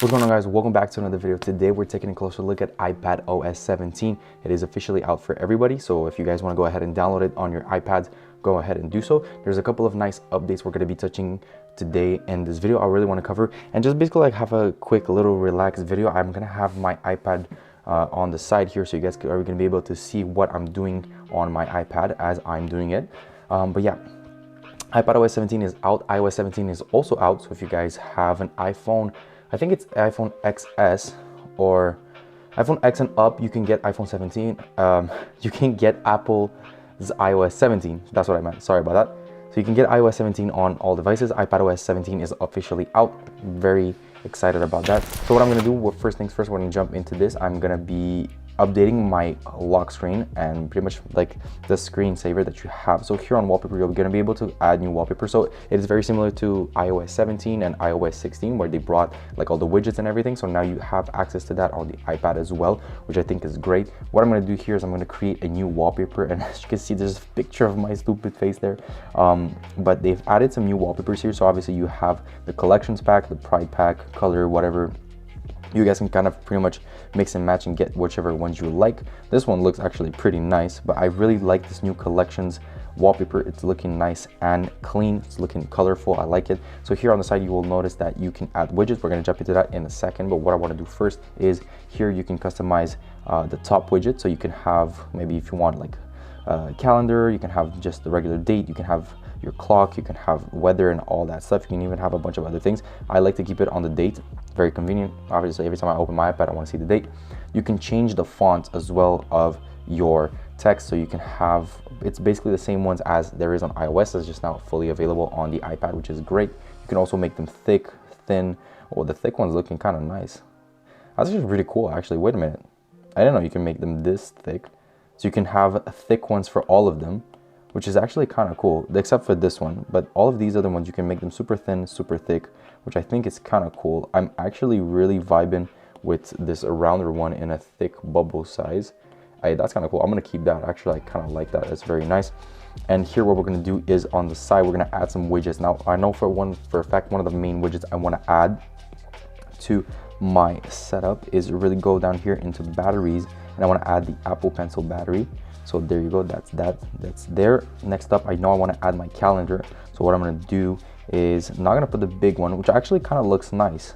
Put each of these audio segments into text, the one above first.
What's going on, guys? Welcome back to another video. Today we're taking a closer look at iPadOS 17. It is officially out for everybody, so if you guys want to go ahead and download it on your iPads, go ahead and do so. There's a couple of nice updates we're going to be touching today in this video I really want to cover, and just basically like have a quick little relaxed video. I'm going to have my iPad on the side here, so you guys are going to be able to see what I'm doing on my iPad as I'm doing it. But yeah, iPadOS 17 is out. iOS 17 is also out, so if you guys have an iPhone, I think it's iPhone XS or iPhone X and up, you can get iPhone 17. You can get Apple's iOS 17. That's what I meant. Sorry about that. So you can get iOS 17 on all devices. iPadOS 17 is officially out. Very excited about that. So what I'm going to do, well, first things first, we're going to jump into this. I'm going to be updating my lock screen and pretty much like the screensaver that you have. So here on wallpaper, you're going to be able to add new wallpaper. So it is very similar to iOS 17 and iOS 16, where they brought like all the widgets and everything. So now you have access to that on the iPad as well, which I think is great. What I'm going to do here is I'm going to create a new wallpaper, and as you can see, there's a picture of my stupid face there. But they've added some new wallpapers here. So obviously you have the collections pack, the pride pack, color, whatever. You guys can kind of pretty much mix and match and get whichever ones you like. This one looks actually pretty nice, but I really like this new collections wallpaper. It's looking nice and clean. It's looking colorful. I like it. So here on the side, you will notice that you can add widgets. We're going to jump into that in a second, but what I want to do first is here you can customize the top widget. So you can have, maybe if you want like a calendar, you can have just the regular date, you can have your clock, you can have weather and all that stuff. You can even have a bunch of other things. I like to keep it on the date. Very convenient. Obviously, every time I open my iPad, I want to see the date. You can change the font as well of your text, so you can have, it's basically the same ones as there is on iOS. It's just now fully available on the iPad, which is great. You can also make them thick, thin. Oh, the thick one's looking kind of nice. That's actually really cool, actually. Wait a minute. I didn't know you can make them this thick. So you can have thick ones for all of them, which is actually kind of cool, except for this one. But all of these other ones, you can make them super thin, super thick, which I think is kind of cool. I'm actually really vibing with this rounder one in a thick bubble size. That's kind of cool. I'm going to keep that. Actually, I kind of like that. It's very nice. And here what we're going to do is on the side, we're going to add some widgets. Now, I know for a fact, one of the main widgets I want to add to my setup is really go down here into batteries, and I want to add the Apple Pencil battery. So there you go, that's there. Next up, I know I want to add my calendar. So what I'm going to do is I'm not going to put the big one, which actually kind of looks nice.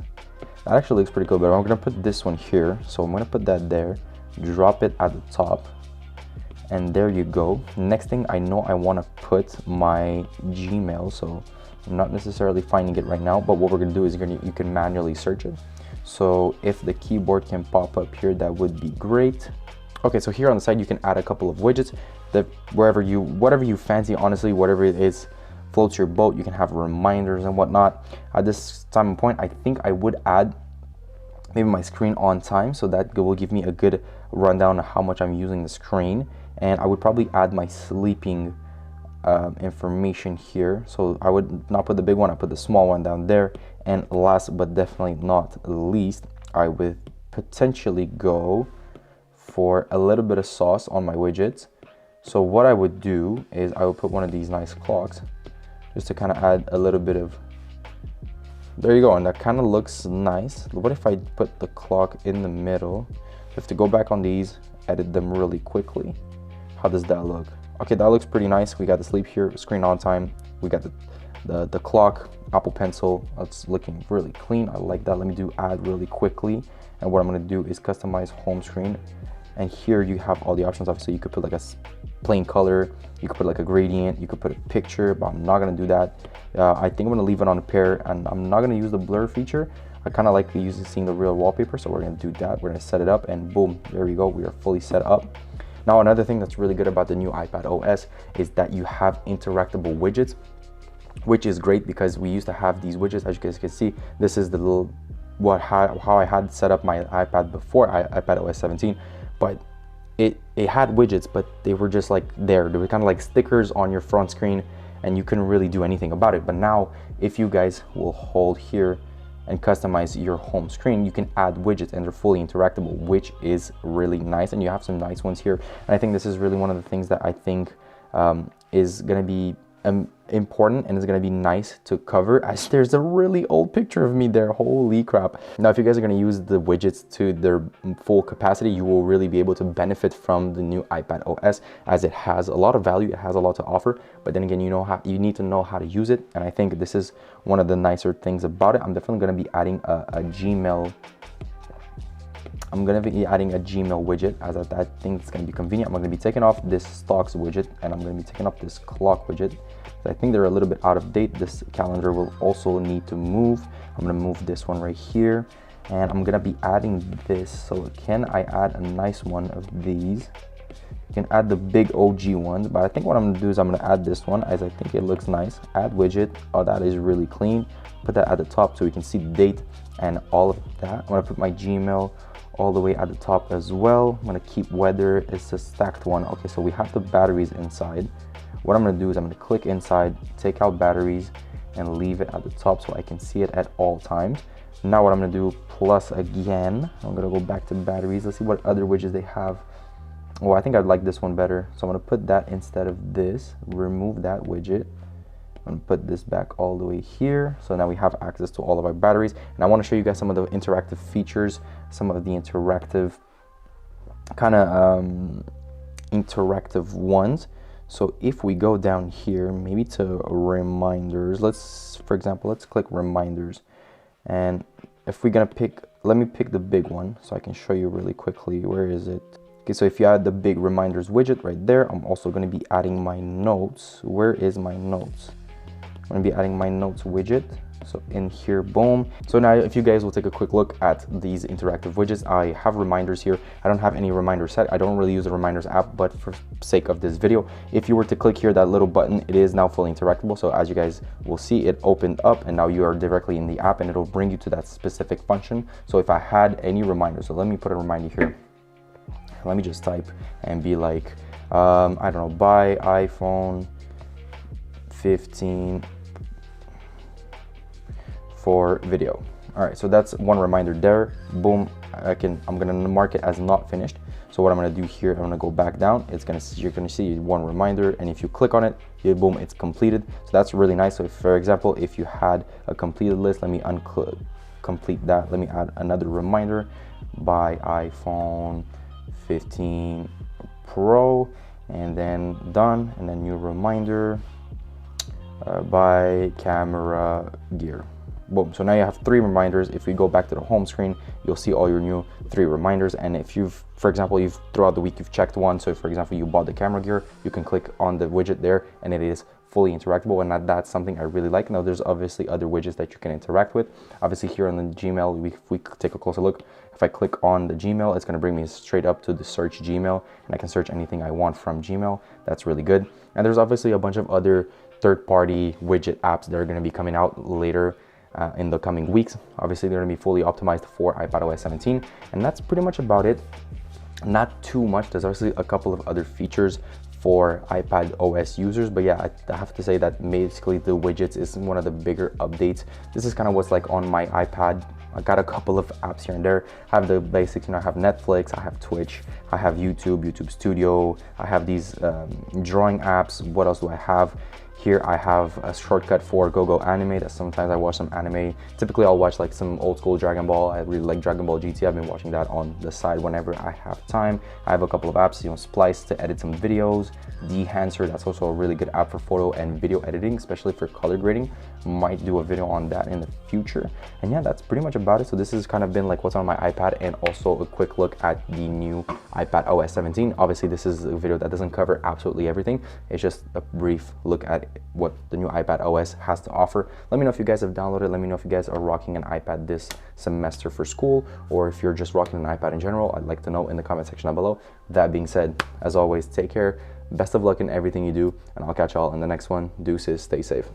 That actually looks pretty cool, but I'm going to put this one here. So I'm going to put that there, drop it at the top, and there you go. Next thing, I know I want to put my Gmail. So I'm not necessarily finding it right now, but what we're going to do is you can manually search it. So if the keyboard can pop up here, that would be great. Okay, so here on the side, you can add a couple of widgets that whatever you fancy, honestly, whatever it is, floats your boat. You can have reminders and whatnot. At this time and point, I think I would add maybe my screen on time, so that will give me a good rundown of how much I'm using the screen. And I would probably add my sleeping information here. So I would not put the big one, I put the small one down there. And last but definitely not least, I would potentially go for a little bit of sauce on my widgets. So what I would do is I would put one of these nice clocks just to kind of add a little bit of, there you go, and that kind of looks nice. What if I put the clock in the middle? I have to go back on these, edit them really quickly. How does that look? Okay, that looks pretty nice. We got the sleep here, screen on time. We got the clock, Apple Pencil. That's looking really clean. I like that. Let me do add really quickly. And what I'm going to do is customize home screen. And here you have all the options. Obviously, you could put like a plain color, you could put like a gradient, you could put a picture, but I'm not going to do that. I think I'm going to leave it on a pair, and I'm not going to use the blur feature. I kind of like seeing the real wallpaper, so we're going to do that. We're going to set it up, and boom, there we go. We are fully set up. Now, another thing that's really good about the new iPadOS is that you have interactable widgets, which is great because we used to have these widgets. As you guys can see, this is the little how I had set up my iPad before iPadOS 17. But it had widgets, but they were just like there. They were kind of like stickers on your front screen, and you couldn't really do anything about it. But now, if you guys will hold here and customize your home screen, you can add widgets, and they're fully interactable, which is really nice. And you have some nice ones here. And I think this is really one of the things that I think is going to be important and it's going to be nice to cover, as there's a really old picture of me there. Holy crap. Now if you guys are going to use the widgets to their full capacity, you will really be able to benefit from the new iPad OS, as it has a lot of value, it has a lot to offer, but then again, you need to know how to use it, and I think this is one of the nicer things about it. I'm definitely going to be adding a Gmail widget, as I think it's going to be convenient. I'm going to be taking off this stocks widget, and I'm going to be taking off this clock widget. So I think they're a little bit out of date. This calendar will also need to move. I'm going to move this one right here, and I'm going to be adding this. So can I add a nice one of these? You can add the big OG ones, but I think what I'm going to do is I'm going to add this one, as I think it looks nice. Add widget. Oh, that is really clean. Put that at the top so we can see the date and all of that. I'm going to put my Gmail all the way at the top as well. I'm going to keep weather. It's a stacked one. Okay, so we have the batteries inside. What I'm going to do is I'm going to click inside, take out batteries, and leave it at the top so I can see it at all times. Now what I'm going to do, plus again, I'm going to go back to batteries. Let's see what other widgets they have. Oh, I think I'd like this one better. So I'm going to put that instead of this, remove that widget. I'm going to put this back all the way here. So now we have access to all of our batteries. And I want to show you guys some of the interactive features, some of the interactive interactive ones. So if we go down here, maybe to reminders, for example, let's click reminders. And if we're going to let me pick the big one so I can show you really quickly. Where is it? Okay, so if you add the big reminders widget right there, I'm also going to be adding my notes. Where is my notes? I'm going to be adding my notes widget. So in here, boom. So now if you guys will take a quick look at these interactive widgets, I have reminders here. I don't have any reminders set. I don't really use the reminders app, but for sake of this video, if you were to click here, that little button, it is now fully interactable. So as you guys will see, it opened up and now you are directly in the app and it'll bring you to that specific function. So if I had any reminders, so let me put a reminder here. Let me just type and be like, I don't know, buy iPhone 15 for video. All right, so that's one reminder there. Boom. I'm gonna mark it as not finished. So what I'm gonna do here, I'm gonna go back down. You're gonna see one reminder, and if you click on it, boom, it's completed. So that's really nice. So if, for example, if you had a completed list, let me complete that. Let me add another reminder: buy iPhone 15 Pro, and then done, and then new reminder: buy camera gear. Boom. So now you have 3 reminders. If we go back to the home screen, you'll see all your new 3 reminders. And if for example, throughout the week you've checked one, so if, for example, you bought the camera gear, you can click on the widget there and it is fully interactable, and that's something I really like. Now there's obviously other widgets that you can interact with. Obviously here on the Gmail, if we take a closer look, if I click on the Gmail, it's going to bring me straight up to the search Gmail, and I can search anything I want from Gmail. That's really good. And there's obviously a bunch of other third-party widget apps that are going to be coming out later in the coming weeks. Obviously they're going to be fully optimized for iPadOS 17, and that's pretty much about it. Not too much. There's obviously a couple of other features for iPadOS users, but yeah, I have to say that basically the widgets is one of the bigger updates. This is kind of what's like on my iPad. I got a couple of apps here and there. I have the basics, I have Netflix, I have Twitch, I have YouTube Studio, I have these drawing apps. What else do I have? Here I have a shortcut for GoGo Anime, that sometimes I watch some anime. Typically I'll watch like some old school Dragon Ball. I really like Dragon Ball GT. I've been watching that on the side whenever I have time. I have a couple of apps, Splice to edit some videos, Dehancer, that's also a really good app for photo and video editing, especially for color grading. Might do a video on that in the future. And yeah, that's pretty much about it. So this has kind of been like what's on my iPad, and also a quick look at the new iPadOS 17. Obviously this is a video that doesn't cover absolutely everything. It's just a brief look at what the new iPadOS has to offer. Let me know if you guys have downloaded. Let me know if you guys are rocking an iPad this semester for school, or if you're just rocking an iPad in general. I'd like to know in the comment section down below. That being said, as always, take care, best of luck in everything you do, and I'll catch y'all in the next one. Deuces, stay safe.